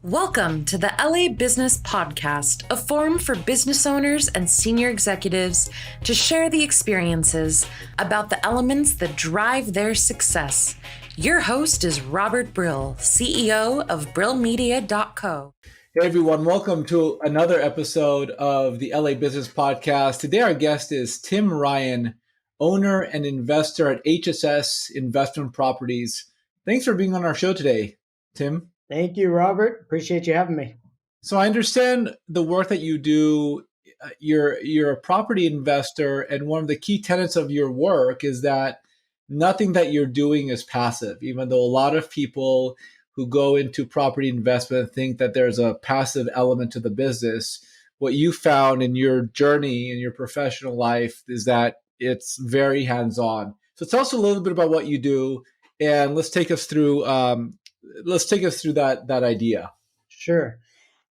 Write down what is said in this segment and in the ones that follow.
Welcome to the LA Business Podcast, a forum for business owners and senior executives to share the experiences about the elements that drive their success. Your host is Robert Brill, CEO of BrillMedia.co. Hey everyone, welcome to another episode of the LA Business Podcast. Today our guest is Tim Ryan, owner and investor at HSS Investment Properties. Thanks for being on our show today, Tim. Thank you, Robert. Appreciate you having me. So I understand the work that you do. You're a property investor, and one of the key tenets of your work is that nothing that you're doing is passive, even though a lot of people who go into property investment think that there's a passive element to the business. What you found in your journey in your professional life is that it's very hands-on. So tell us a little bit about what you do, and let's take us through that idea. Sure.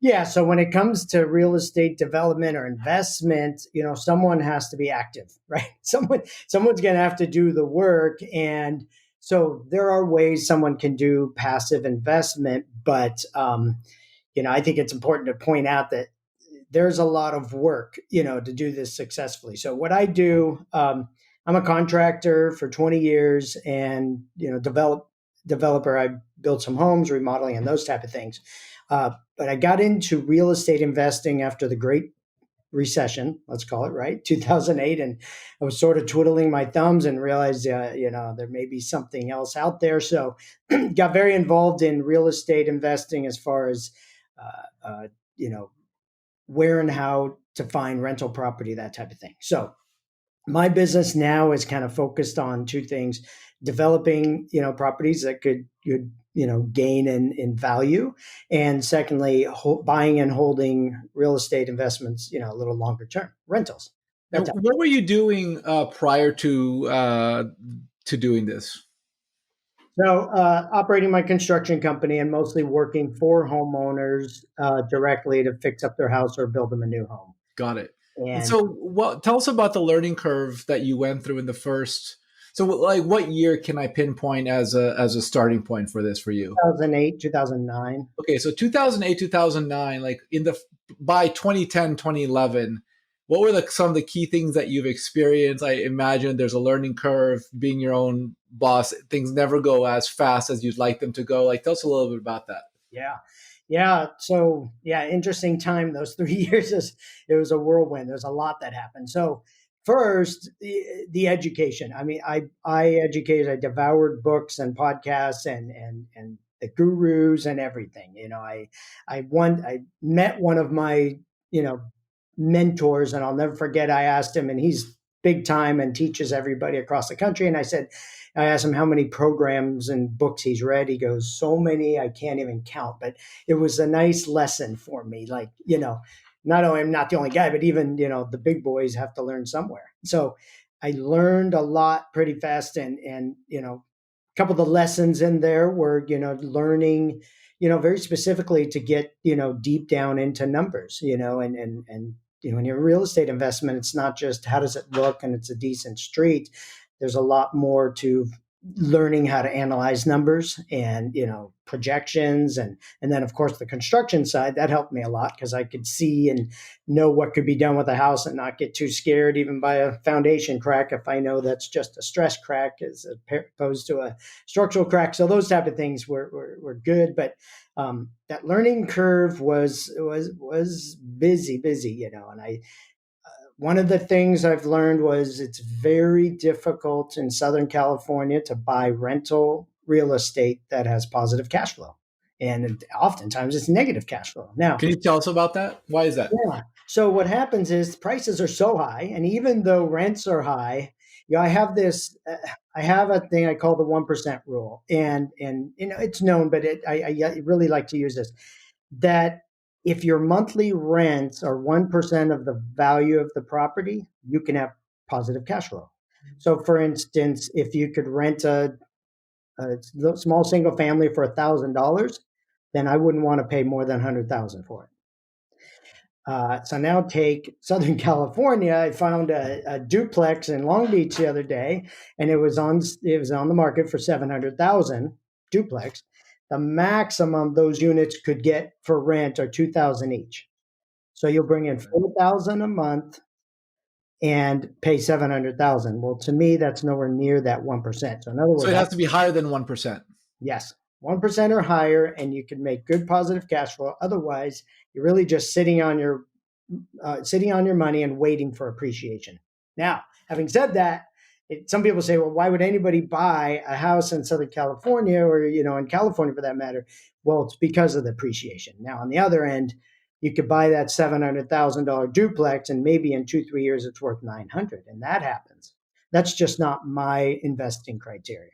Yeah. So when it comes to real estate development or investment, someone has to be active, right? Someone's going to have to do the work. And so there are ways someone can do passive investment, but, I think it's important to point out that there's a lot of work, to do this successfully. So what I do, I'm a contractor for 20 years and, developer. I built some homes, remodeling and those type of things. But I got into real estate investing after the Great Recession, let's call it, right? 2008. And I was sort of twiddling my thumbs and realized, there may be something else out there. So got very involved in real estate investing as far as, where and how to find rental property, that type of thing. So my business now is kind of focused on two things: developing, properties that could gain in value, and secondly, buying and holding real estate investments, a little longer term rentals. Now, what were you doing prior to doing this? So, operating my construction company and mostly working for homeowners directly to fix up their house or build them a new home. Got it. And so, tell us about the learning curve that you went through in the first. So, what year can I pinpoint as a starting point for this for you? 2008, 2009. Okay, so 2008, 2009, by 2010, 2011, what were some of the key things that you've experienced? I imagine there's a learning curve. Being your own boss, things never go as fast as you'd like them to go. Tell us a little bit about that. Yeah. So, interesting time. Those 3 years, it was a whirlwind. There's a lot that happened. So first, the education. I mean, I educated, I devoured books and podcasts and the gurus and everything. I met one of my, mentors, and I'll never forget, I asked him, and he's big time and teaches everybody across the country. And I asked him how many programs and books he's read. He goes, so many, I can't even count. But it was a nice lesson for me. Not only I'm not the only guy, but even, the big boys have to learn somewhere. So I learned a lot pretty fast. And a couple of the lessons in there were, learning, very specifically to get, deep down into numbers, and when you're a real estate investment, it's not just how does it look and it's a decent street. There's a lot more to learning how to analyze numbers and, projections. And then, of course, the construction side, that helped me a lot because I could see and know what could be done with a house and not get too scared even by a foundation crack if I know that's just a stress crack as opposed to a structural crack. So those type of things were good. But that learning curve was busy, and one of the things I've learned was it's very difficult in Southern California to buy rental real estate that has positive cash flow. And oftentimes it's negative cash flow. Now, can you tell us about that? Why is that? Yeah. So what happens is prices are so high. And even though rents are high, I have a thing I call the 1% rule. And it's known, but I really like to use this, that if your monthly rents are 1% of the value of the property, you can have positive cash flow. So for instance, if you could rent a small single family for $1,000, then I wouldn't want to pay more than $100,000 for it. So now take Southern California. I found a duplex in Long Beach the other day, and it was on the market for $700,000 duplex. The maximum those units could get for rent are $2,000 each. So you'll bring in $4,000 a month and pay $700,000. Well, to me, that's nowhere near that 1%. So in other So words, it has to be higher than 1%. yes, 1% or higher, and you can make good positive cash flow. Otherwise, you're really just sitting on your money and waiting for appreciation. Now, having said that, some people say, well, why would anybody buy a house in Southern California or, in California for that matter? Well, it's because of the appreciation. Now, on the other end, you could buy that $700,000 duplex and maybe in 2-3 years it's worth 900, and that happens. That's just not my investing criteria.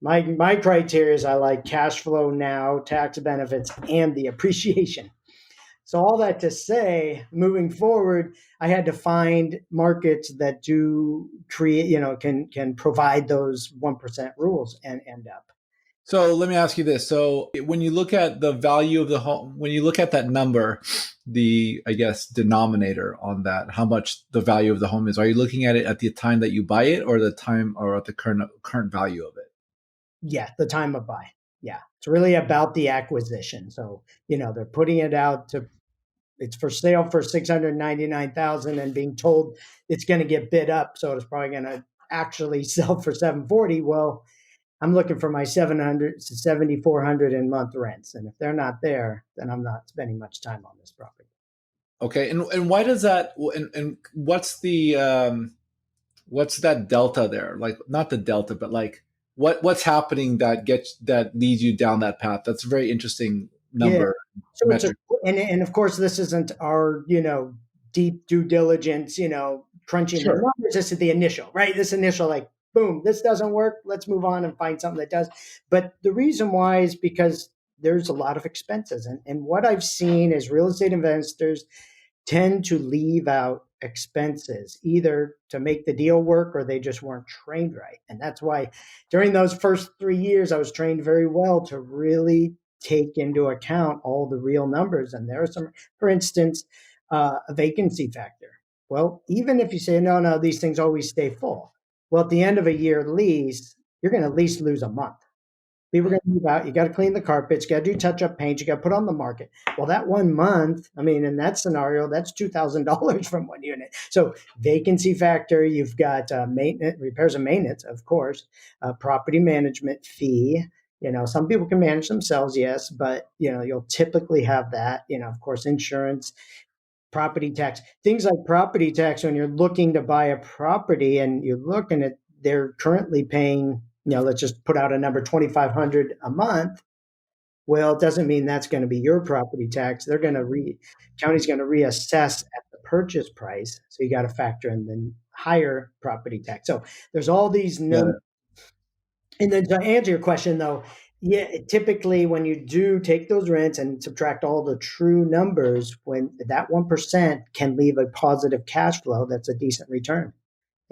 My criteria is I like cash flow now, tax benefits, and the appreciation. So all that to say, moving forward, I had to find markets that do create, can provide those 1% rules and end up. So let me ask you this. So when you look at the value of the home, when you look at that number, the, I guess, denominator on that, how much the value of the home is, are you looking at it at the time that you buy it or the time or at the current value of it? Yeah, the time of buy. Yeah, it's really about the acquisition. So, they're putting it out to, it's for sale for $699,000 and being told it's going to get bid up. So it's probably going to actually sell for $740,000. Well, I'm looking for my $700 to $7,400 in month rents. And if they're not there, then I'm not spending much time on this property. Okay. And why does that, and what's that delta there? Like not the delta, but like what's happening that leads you down that path? That's a very interesting number. Yeah. So metric. And of course, this isn't our, deep due diligence, crunching the numbers. This is the initial, right? This initial, like, boom, this doesn't work. Let's move on and find something that does. But the reason why is because there's a lot of expenses. And what I've seen is real estate investors tend to leave out expenses, either to make the deal work or they just weren't trained right. And that's why during those first 3 years, I was trained very well to really take into account all the real numbers. And there are some, for instance, a vacancy factor. Well, even if you say, no, these things always stay full. Well, at the end of a year lease, you're going to at least lose a month. People are going to move out. You got to clean the carpets. You got to do touch-up paint. You got to put on the market. Well, that 1 month, in that scenario, that's $2,000 from one unit. So vacancy factor, you've got maintenance, repairs and maintenance, of course, property management fee. Some people can manage themselves, yes, but you'll typically have that. Of course, insurance, property tax, things like property tax. When you're looking to buy a property and you're looking at, they're currently paying, let's just put out a number, $2,500 a month. Well, it doesn't mean that's going to be your property tax. They're going to county's going to reassess at the purchase price. So you got to factor in the higher property tax. So there's all these numbers. And then to answer your question though, yeah, typically when you do take those rents and subtract all the true numbers, when that 1% can leave a positive cash flow, that's a decent return.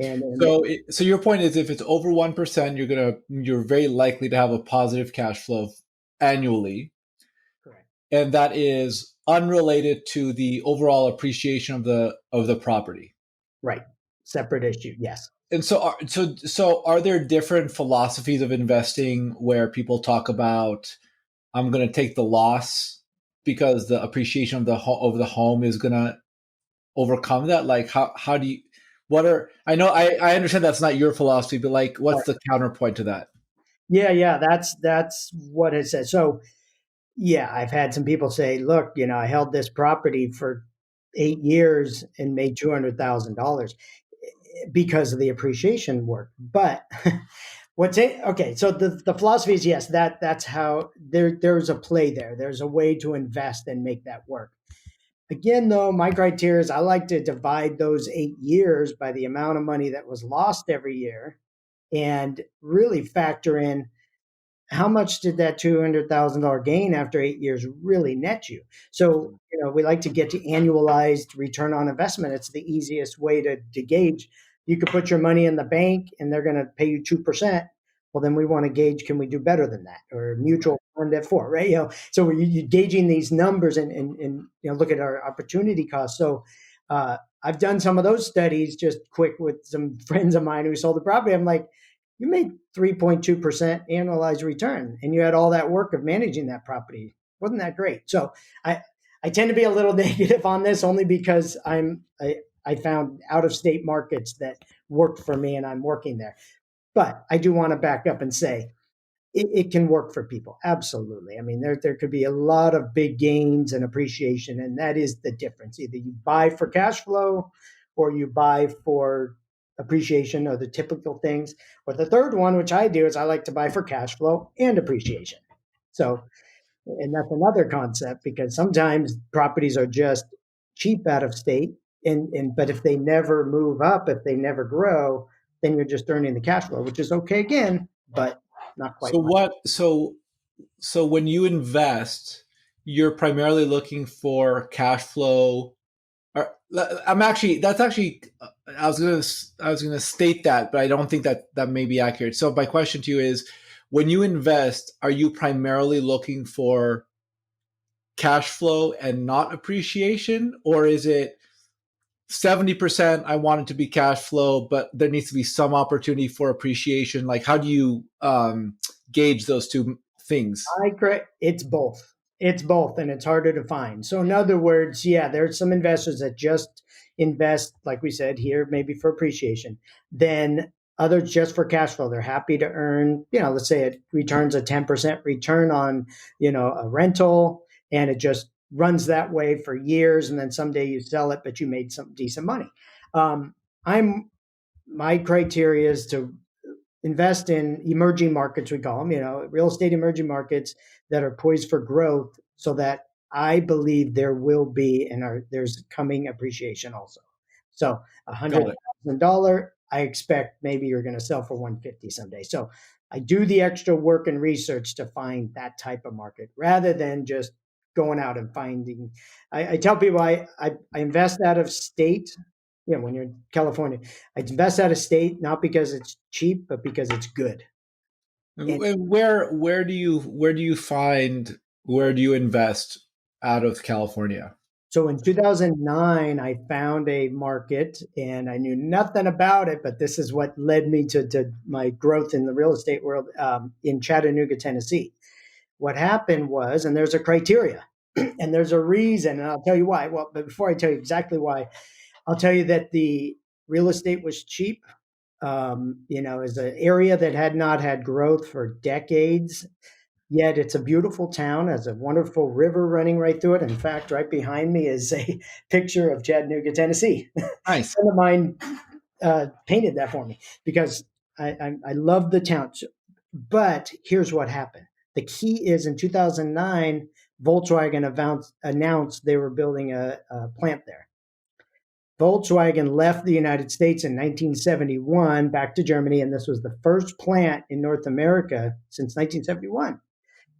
So your point is, if it's over 1%, you're very likely to have a positive cash flow annually. Correct. And that is unrelated to the overall appreciation of the property. Right. Separate issue. Yes. And so are there different philosophies of investing where people talk about, I'm going to take the loss because the appreciation of the home is going to overcome that? Like how do you, I know I understand that's not your philosophy, but like what's the counterpoint to that? Yeah, that's what it says. So yeah, I've had some people say, look, I held this property for 8 years and made $200,000 because of the appreciation work. But okay, so the philosophy is, yes, that's how there's a play there. There's a way to invest and make that work. Again, though, my criteria is I like to divide those 8 years by the amount of money that was lost every year and really factor in how much did that $200,000 gain after 8 years really net you? So, we like to get to annualized return on investment. It's the easiest way to gauge. You could put your money in the bank and they're going to pay you 2%. Well, then we want to gauge, can we do better than that? Or mutual fund at 4%, right? So you're gauging these numbers and look at our opportunity cost. So I've done some of those studies just quick with some friends of mine who sold the property. I'm like, you made 3.2% annualized return, and you had all that work of managing that property. Wasn't that great? So I tend to be a little negative on this only because I found out of state markets that worked for me and I'm working there. But I do want to back up and say it can work for people. Absolutely. I mean, there could be a lot of big gains and appreciation, and that is the difference. Either you buy for cash flow or you buy for appreciation, or the typical things. Or the third one, which I do, is I like to buy for cash flow and appreciation. So, and that's another concept, because sometimes properties are just cheap out of state. And but if they never move up, if they never grow, then you're just earning the cash flow, which is okay again, but not quite. So what? So when you invest, you're primarily looking for cash flow. Or, I'm actually that's actually I was gonna state that, but I don't think that may be accurate. So my question to you is, when you invest, are you primarily looking for cash flow and not appreciation, or is it 70% I want it to be cash flow, but there needs to be some opportunity for appreciation? Like, how do you gauge those two things? It's both. It's both, and it's harder to find. So, in other words, yeah, there's some investors that just invest, like we said here, maybe for appreciation. Then others just for cash flow. They're happy to earn, let's say it returns a 10% return on, a rental, and it just runs that way for years. And then someday you sell it, but you made some decent money. My criteria is to invest in emerging markets, we call them, real estate emerging markets that are poised for growth, so that I believe there will be there's coming appreciation also. So $100,000, I expect maybe you're going to sell for 150 someday. So I do the extra work and research to find that type of market rather than just going out and finding. I tell people I invest out of state. When you're in California, I invest out of state, not because it's cheap, but because it's good. And where do you invest out of California? So in 2009, I found a market, and I knew nothing about it, but this is what led me to my growth in the real estate world, in Chattanooga, Tennessee. What happened was, and there's a criteria and there's a reason, and I'll tell you why. Well, but before I tell you exactly why, I'll tell you that the real estate was cheap. Is an area that had not had growth for decades. Yet it's a beautiful town, has a wonderful river running right through it. In fact, right behind me is a picture of Chattanooga, Tennessee. Nice. A friend of mine painted that for me because I love the town. But here's what happened. The key is in 2009, Volkswagen announced they were building a plant there. Volkswagen left the United States in 1971 back to Germany, and this was the first plant in North America since 1971.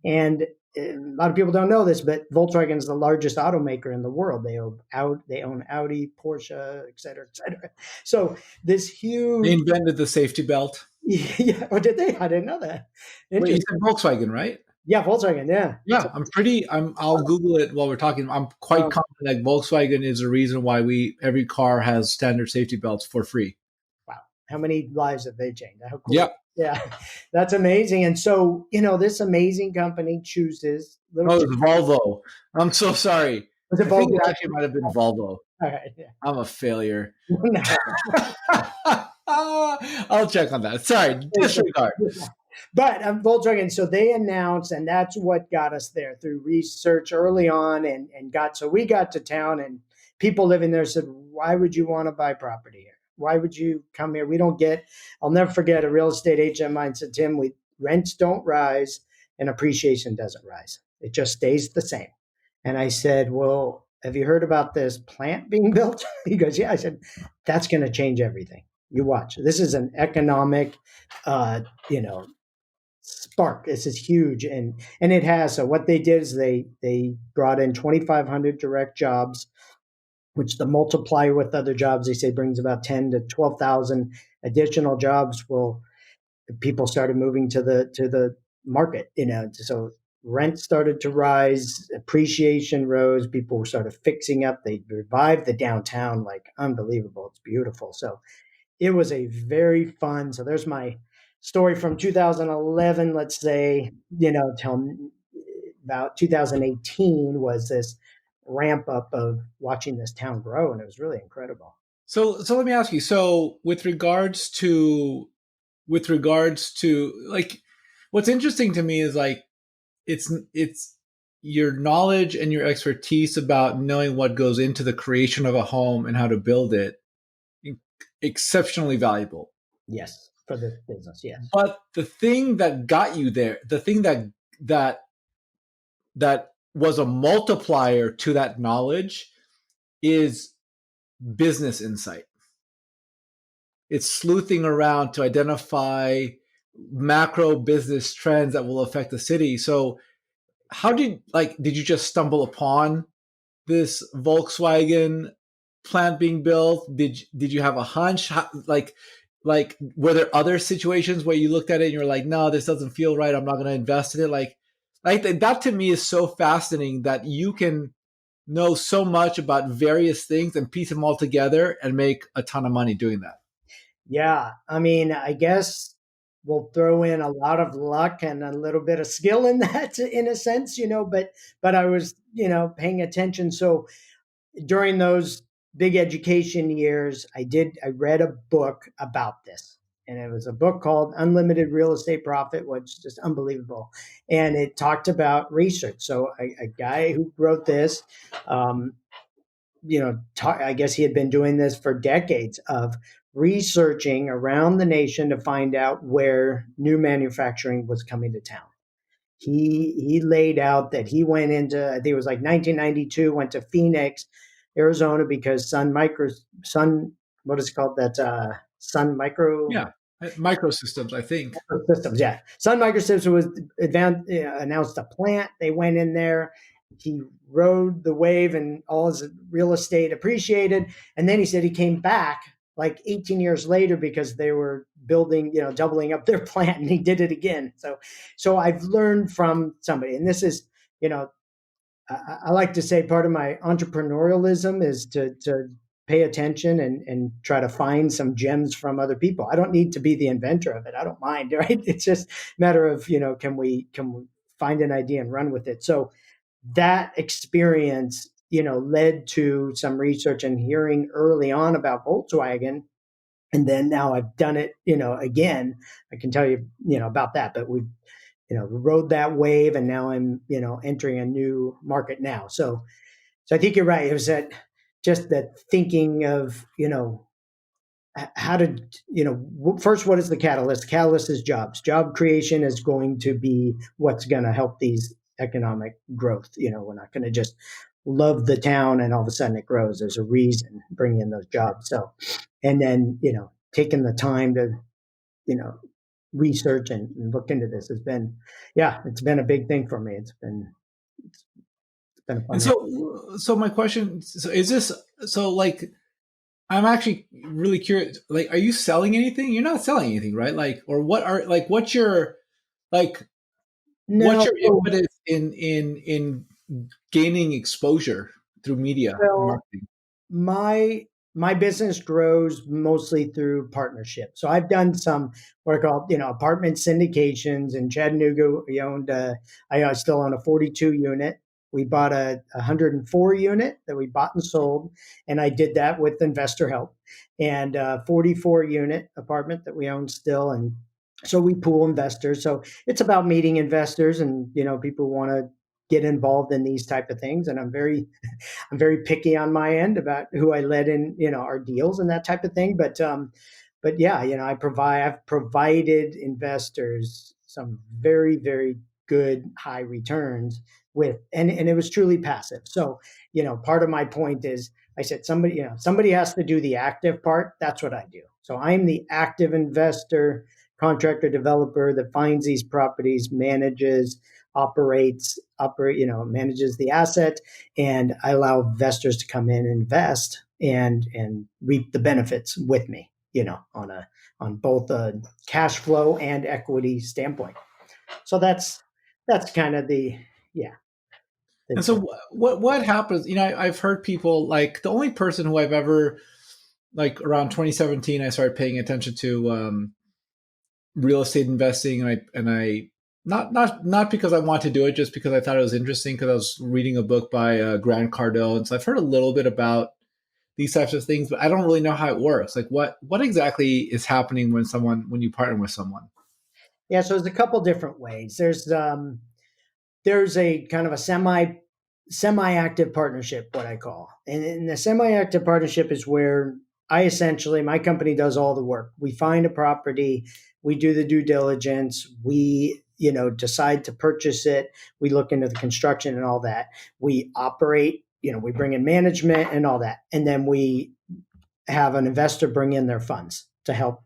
And a lot of people don't know this, but Volkswagen is the largest automaker in the world. They own Audi, Porsche, et cetera, et cetera. So this huge. They invented the safety belt. Yeah. Oh, did they? I didn't know that. Wait, you said Volkswagen, right? Yeah, Volkswagen. Yeah. Yeah, I'll Google it while we're talking. I'm quite confident that Volkswagen is the reason why every car has standard safety belts for free. Wow. How many lives have they changed? How cool. Yeah. Yeah, that's amazing. And so, this amazing company chooses. It's Volvo. I'm so sorry. Was it I Volvo? think it actually might have been Volvo. All right. Yeah. I'm a failure. I'll check on that. Sorry, disregard. But Volkswagen, so they announced, and that's what got us there through research early on, so we got to town, and people living there said, "Why would you want to buy property here? Why would you come here? I'll never forget a real estate agent of mine said, Tim, rents don't rise and appreciation doesn't rise. It just stays the same." And I said, "Well, have you heard about this plant being built?" He goes, "Yeah." I said, "That's going to change everything. You watch. This is an economic, spark. This is huge." And it has. So what they did is they brought in 2,500 direct jobs, which the multiply with other jobs, they say brings about 10 to 12,000 additional jobs. Well, people started moving to the market, so rent started to rise, appreciation rose, people started fixing up. They revived the downtown, like unbelievable. It's beautiful. So it was a very fun. So there's my story from 2011, let's say, till about 2018 was this ramp up of watching this town grow, and it was really incredible. So let me ask you. So with regards to like, what's interesting to me is like it's your knowledge and your expertise about knowing what goes into the creation of a home and how to build it, exceptionally valuable. Yes, for the business. Yes. But the thing that got you there, the thing that that was a multiplier to that knowledge is business insight. It's sleuthing around to identify macro business trends that will affect the city. So how did you just stumble upon this Volkswagen plant being built? Did you have a hunch? Like were there other situations where you looked at it and you're like, no, this doesn't feel right. I'm not going to invest in it. Like that to me is so fascinating that you can know so much about various things and piece them all together and make a ton of money doing that. Yeah, I mean, I guess we'll throw in a lot of luck and a little bit of skill in that, in a sense, but I was, paying attention. So during those big education years, I read a book about this. And it was a book called Unlimited Real Estate Profit, which is just unbelievable. And it talked about research. So a guy who wrote this, um, I guess he had been doing this for decades of researching around the nation to find out where new manufacturing was coming to town. He laid out that he went into, I think it was like 1992, went to Phoenix, Arizona, because Sun, what is it called? That Sun Micro Yeah. Microsystems, I think. Systems, yeah. Sun Microsystems was announced a plant. They went in there. He rode the wave, and all his real estate appreciated. And then he said he came back like 18 years later because they were building, doubling up their plant, and he did it again. So I've learned from somebody, and this is, you know, I like to say part of my entrepreneurialism is to pay attention and try to find some gems from other people. I don't need to be the inventor of it. I don't mind, right? It's just a matter of, can we find an idea and run with it. So that experience, led to some research and hearing early on about Volkswagen. And then now I've done it, again. I can tell you, about that, but we've rode that wave, and now I'm, entering a new market now. So I think you're right. It was that thinking of, how to, first, what is the catalyst? The catalyst is jobs. Job creation is going to be what's going to help these economic growth. We're not going to just love the town and all of a sudden it grows. There's a reason bringing in those jobs. So, and then, taking the time to, you know, research and look into this has been, yeah, it's been a big thing for me. It's been a fun And ride. so my question, so is this, so like, I'm actually really curious. Like, are you selling anything? You're not selling anything, right? Like, or what are like, like, what's No, your impetus in gaining exposure through media and well, marketing? my business grows mostly through partnership. So I've done some what I call, apartment syndications in Chattanooga. We owned I still own a 42 unit. We bought a 104 unit that we bought and sold, and I did that with investor help. And 44 unit apartment that we own still, and so we pool investors. So it's about meeting investors, and people want to get involved in these type of things. And I'm very picky on my end about who I let in, our deals and that type of thing. But yeah, I've provided investors some very, very good high returns and it was truly passive. So, part of my point is I said, somebody has to do the active part. That's what I do. So I'm the active investor, contractor, developer that finds these properties, manages the asset, and I allow investors to come in and invest and reap the benefits with me, on both a cash flow and equity standpoint. So that's kind of the yeah. And The, so what happens? I've heard people like the only person who I've ever like around 2017 I started paying attention to. real estate investing, and I not because I want to do it, just because I thought it was interesting because I was reading a book by Grant Cardone, and so I've heard a little bit about these types of things, but I don't really know how it works. Like what exactly is happening when you partner with someone? Yeah, so there's a couple different ways. There's a kind of a semi-active partnership, what I call. And in the semi-active partnership is where my company does all the work. We find a property, we do the due diligence, we decide to purchase it, we look into the construction and all that. We operate, we bring in management and all that. And then we have an investor bring in their funds to help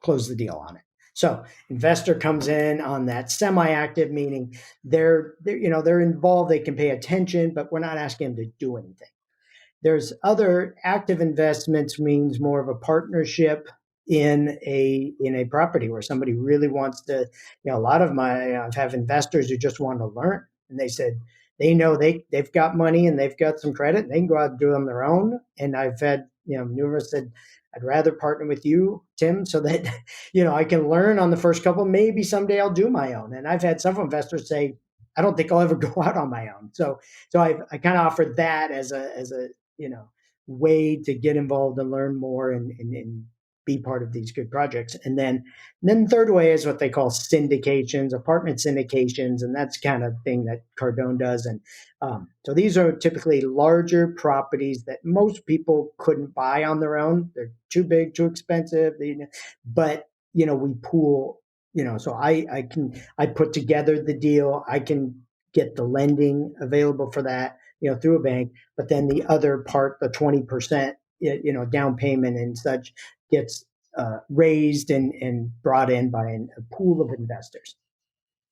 close the deal on it. So investor comes in on that semi-active, meaning they're involved, they can pay attention, but we're not asking them to do anything. There's other active investments, means more of a partnership in a property where somebody really wants to. A lot of I have investors who just want to learn, and they said they know they've got money and they've got some credit, and they can go out and do them their own. And I've had numerous said, I'd rather partner with you, Tim, so that I can learn on the first couple. Maybe someday I'll do my own. And I've had several investors say, I don't think I'll ever go out on my own. So I kind of offered that as a way to get involved and learn more and be part of these good projects. And then the third way is what they call syndications, apartment syndications, and that's kind of thing that Cardone does. And so these are typically larger properties that most people couldn't buy on their own. They're too big, too expensive. But we pool. So I put together the deal. I can get the lending available for that, through a bank. But then the other part, the 20%, down payment and such, gets raised and brought in by a pool of investors.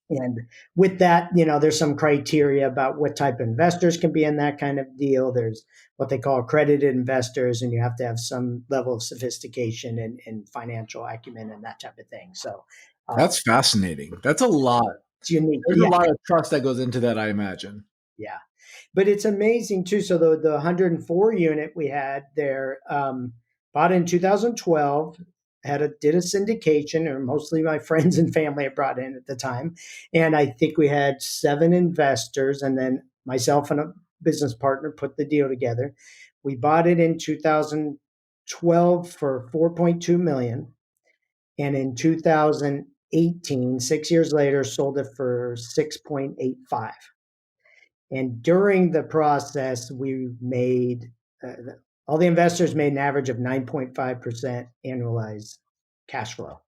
And with that, there's some criteria about what type of investors can be in that kind of deal. There's what they call accredited investors, and you have to have some level of sophistication and financial acumen and that type of thing. So That's fascinating. That's a lot. it's unique. There's Yeah. a lot of trust that goes into that, I imagine. Yeah. But it's amazing too. So the 104 unit we had there, bought in 2012, did a syndication, or mostly my friends and family had brought in at the time. And I think we had 7 investors, and then myself and a business partner put the deal together. We bought it in 2012 for 4.2 million. And in 2018, 6 years later, sold it for 6.85. And during the process, we made all the investors made an average of 9.5% annualized cash flow.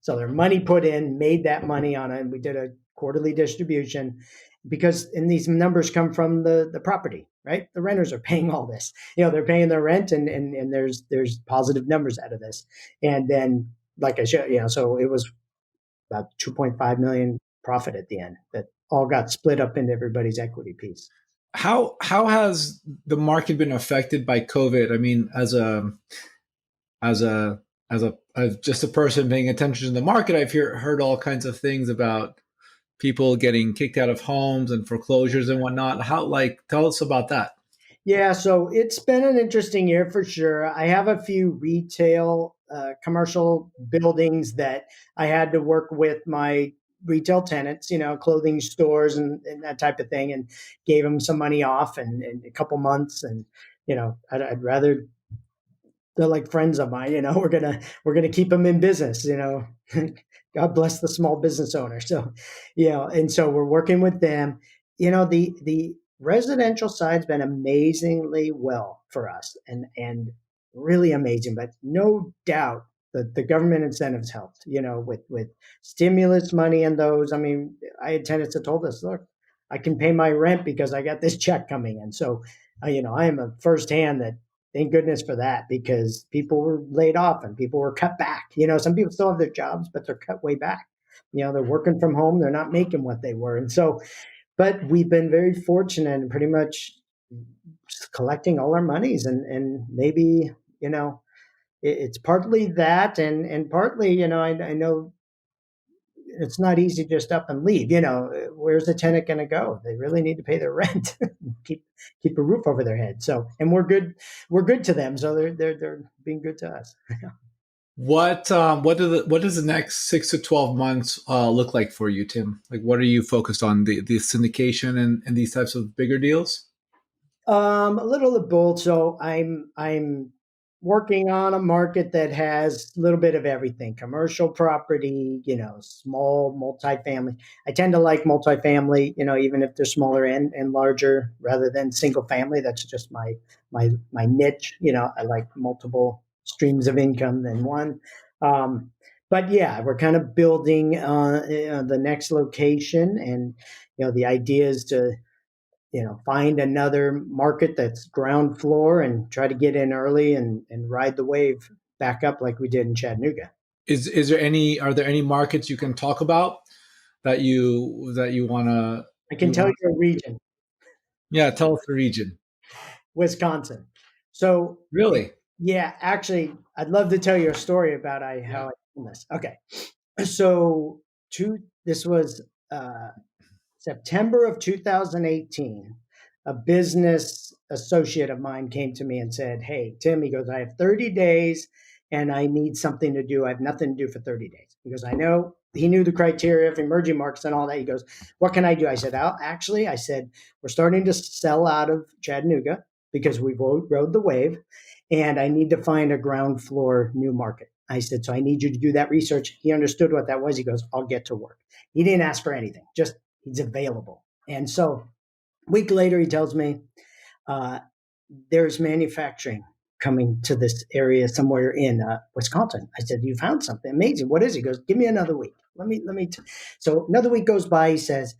So their money put in, made that money on it. And we did a quarterly distribution because, and these numbers come from the property, right? The renters are paying all this. They're paying their rent, and there's positive numbers out of this. And then, like I showed, so it was about 2.5 million profit at the end that all got split up into everybody's equity piece. How has the market been affected by COVID? I mean, as a as just a person paying attention to the market, I've heard all kinds of things about people getting kicked out of homes and foreclosures and whatnot. Tell us about that. Yeah, so it's been an interesting year for sure. I have a few retail, commercial buildings that I had to work with my retail tenants, clothing stores and that type of thing, and gave them some money off and a couple months. And, I'd rather, they're like friends of mine, we're gonna keep them in business, God bless the small business owner. So, and so we're working with them. The residential side's been amazingly well for us, and really amazing. But no doubt that the government incentives helped. With stimulus money and those. I mean, I had tenants that told us, "Look, I can pay my rent because I got this check coming in." So, I am a firsthand that. Thank goodness for that, because people were laid off and people were cut back. Some people still have their jobs, but they're cut way back. They're working from home. They're not making what they were. And so, but we've been very fortunate and pretty much collecting all our monies, and maybe, it's partly that, and partly, I know it's not easy to just up and leave. Where's the tenant going to go? They really need to pay their rent, keep a roof over their head. So, and we're good to them. So they're being good to us. what does the next 6 to 12 months look like for you, Tim? Like, what are you focused on? The syndication and these types of bigger deals? A little of both. So I'm working on a market that has a little bit of everything: commercial property, small multifamily. I tend to like multifamily, even if they're smaller and larger rather than single family. That's just my niche. I like multiple streams of income than one. Um, but yeah, we're kind of building the next location, and the idea is to find another market that's ground floor and try to get in early and ride the wave back up like we did in Chattanooga. Is there any are there any markets you can talk about that you wanna I can you tell want? you a region, Yeah, tell us the region. Wisconsin. So, Really? yeah, actually, I'd love to tell you a story about Yeah. how I did this. Okay. So, this was uh, September of 2018, a business associate of mine came to me and said, "Hey, Tim," he goes, "I have 30 days and I need something to do. I have nothing to do for 30 days." He goes, "I know." He knew the criteria of emerging markets and all that. He goes, "What can I do?" I said, Actually, I said, we're starting to sell out of Chattanooga because we rode the wave and I need to find a ground floor new market. I said, so I need you to do that research. He understood what that was. He goes, "I'll get to work." He didn't ask for anything, just he's available. And so a week later, he tells me, uh, there's manufacturing coming to this area somewhere in Wisconsin. I said, "You found something amazing. What is it?" He goes, "Give me another week. So another week goes by. He says,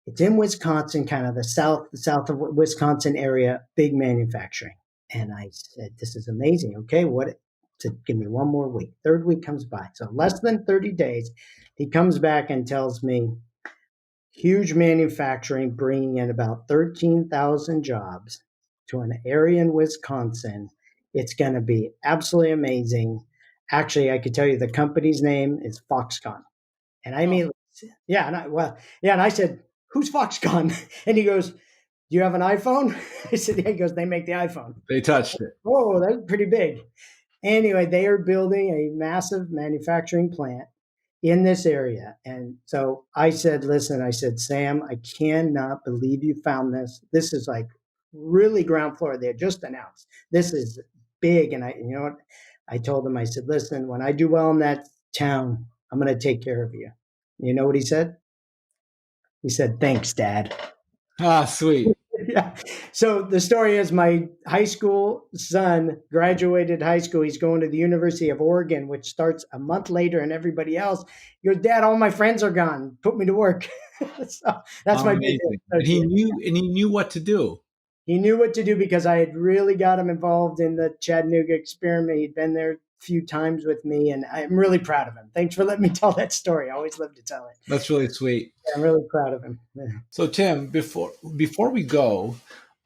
"It's in Wisconsin, kind of the south of Wisconsin area, big manufacturing." And I said, "This is amazing. Okay, what?" To give me one more week. Third week comes by. So less than 30 days, he comes back and tells me, huge manufacturing bringing in about 13,000 jobs to an area in Wisconsin. It's going to be absolutely amazing. Actually, I could tell you the company's name is Foxconn. And I Oh, mean, yeah, and I said, "Who's Foxconn?" And he goes, "Do you have an iPhone?" I said, "Yeah." He goes, "They make the iPhone." they touched it. Oh, that's pretty big. Anyway, they are building a massive manufacturing plant in this area. And so I said, "Listen," I said, "Sam, I cannot believe you found this. This is like really ground floor. They just announced this is big." And you know what? I told him, I said, "Listen, when I do well in that town, I'm going to take care of you." You know what he said? He said, "Thanks, Dad." Ah, sweet. Yeah. So the story is my high school son graduated high school. He's going to the University of Oregon, which starts a month later, and everybody else, "Your dad, all my friends are gone. Put me to work." So that's my business Amazing. And he associate. knew what to do. He knew what to do because I had really got him involved in the Chattanooga experiment. He'd been there a few times with me, and I'm really proud of him. Thanks for letting me tell that story. I always love to tell it. That's really sweet. I'm really proud of him. So Tim, before we go,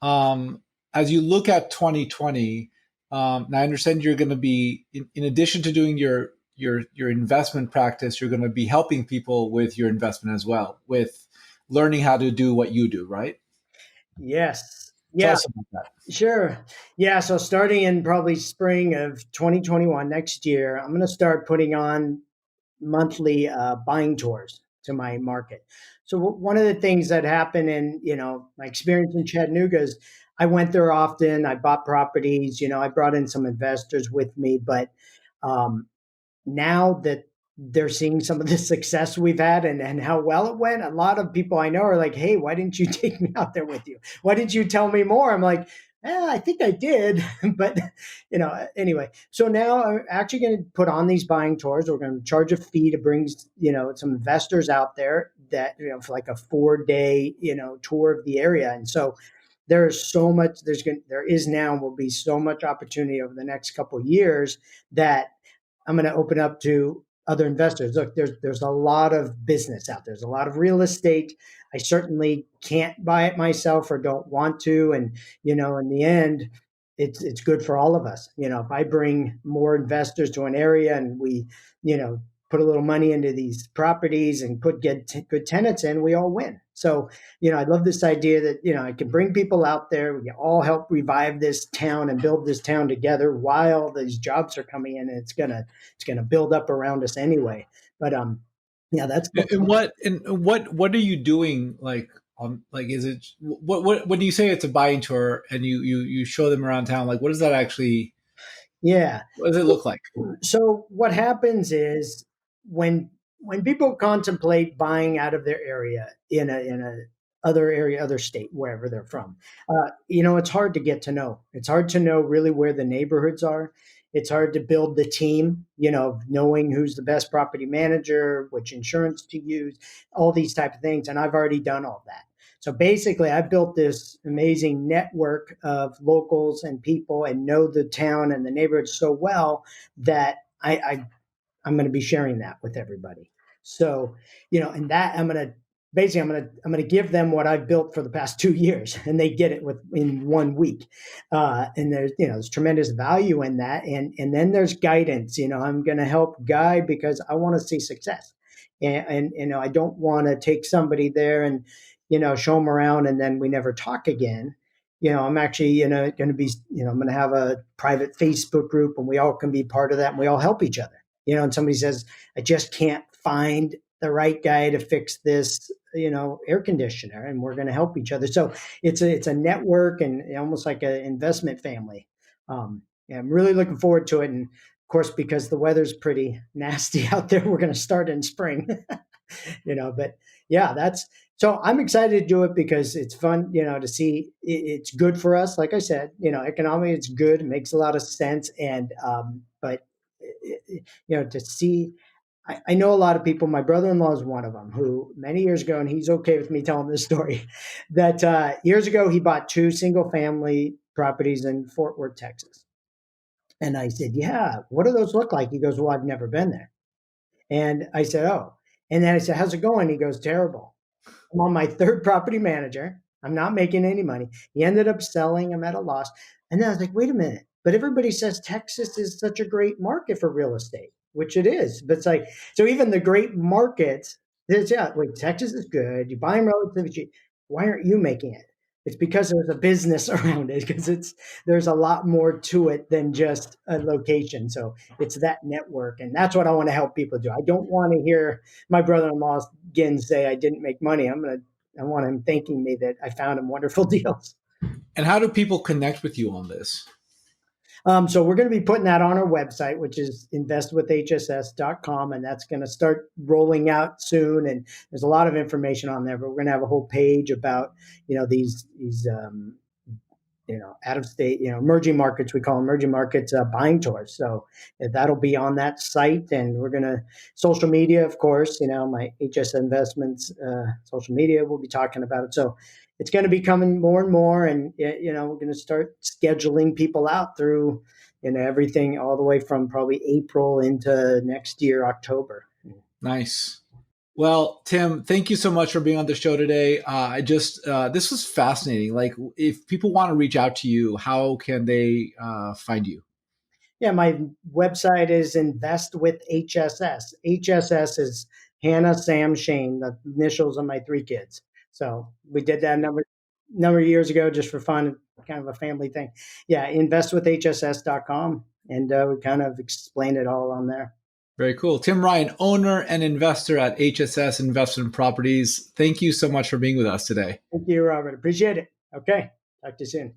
um, as you look at 2020, and I understand you're going to be in addition to doing your investment practice, you're going to be helping people with your investment as well, with learning how to do what you do, right? Yes. Tell Yeah. us about that. Sure. Yeah. So starting in probably spring of 2021 next year, I'm going to start putting on monthly buying tours to my market. So one of the things that happened in my experience in Chattanooga is I went there often. I bought properties. I brought in some investors with me, but um, now that they're seeing some of the success we've had and how well it went, a lot of people I know are like, "Hey, why didn't you take me out there with you? Why didn't you tell me more?" I'm like, I think I did. But anyway, so now I'm actually going to put on these buying tours. We're going to charge a fee to bring some investors out there that for like a 4-day tour of the area. And so there's so much there is now and will be so much opportunity over the next couple of years that I'm going to open up to other investors. Look, there's a lot of business out there. There's a lot of real estate. I certainly can't buy it myself or don't want to. And in the end, it's good for all of us. If I bring more investors to an area and we, put a little money into these properties and put good tenants in, we all win. So, I love this idea that, I can bring people out there. We can all help revive this town and build this town together while these jobs are coming in, and it's gonna build up around us anyway. But yeah, that's the And what are you doing? Like, is it what when you say it's a buying tour and you show them around town? Like, what does that actually? yeah. What does it look like? So what happens is when people contemplate buying out of their area in a other area, other state, wherever they're from, it's hard to get to know. It's hard to know really where the neighborhoods are. It's hard to build the team, knowing who's the best property manager, which insurance to use, all these type of things. And I've already done all that. So basically, I built this amazing network of locals and people and know the town and the neighborhood so well that I'm going to be sharing that with everybody. So, and that I'm going to give them what I've built for the past 2 years, and they get it in 1 week. And there's tremendous value in that. And then there's guidance. I'm going to help guide because I want to see success, and I don't want to take somebody there and show them around and then we never talk again. I'm actually going to be I'm going to have a private Facebook group, and we all can be part of that, and we all help each other. And somebody says, I just can't find the right guy to fix this, air conditioner, and we're going to help each other. So it's a network and almost like an investment family. Yeah, I'm really looking forward to it. And of course, because the weather's pretty nasty out there, we're going to start in spring, but yeah, so I'm excited to do it because it's fun, to see it's good for us. Like I said, economically it's good. It makes a lot of sense. And, but to see, I know a lot of people. My brother-in-law is one of them who many years ago, and he's okay with me telling this story, that years ago he bought 2 single-family properties in Fort Worth, Texas. And I said, yeah, what do those look like? He goes, well, I've never been there. And I said, oh. And then I said, how's it going? He goes, terrible. I'm on my 3rd property manager. I'm not making any money. He ended up selling. I'm at a loss. And then I was like, wait a minute. But everybody says Texas is such a great market for real estate, which it is. But it's like, so even the great markets, wait, Texas is good. You buy them relatively cheap. Why aren't you making it? It's because there's a business around it, because there's a lot more to it than just a location. So it's that network. And that's what I want to help people do. I don't want to hear my brother-in-law again say I didn't make money. I want him thanking me that I found him wonderful deals. And how do people connect with you on this? So we're going to be putting that on our website, which is investwithhss.com, and that's going to start rolling out soon. And there's a lot of information on there, but we're going to have a whole page about, these out of state, emerging markets, we call them emerging markets buying tours. So that'll be on that site, and we're going to social media, of course, my HS Investments social media, we'll be talking about it. So it's going to be coming more and more, and we're going to start scheduling people out through everything all the way from probably April into next year, October. Nice. Well, Tim, thank you so much for being on the show today. This was fascinating. Like, if people want to reach out to you, how can they find you? Yeah, my website is Invest with HSS. HSS is Hannah, Sam, Shane, the initials of my 3 kids. So we did that a number of years ago just for fun, kind of a family thing. Yeah, investwithhss.com, and we kind of explain it all on there. Very cool. Tim Ryan, owner and investor at HSS Investment Properties. Thank you so much for being with us today. Thank you, Robert. Appreciate it. Okay. Talk to you soon.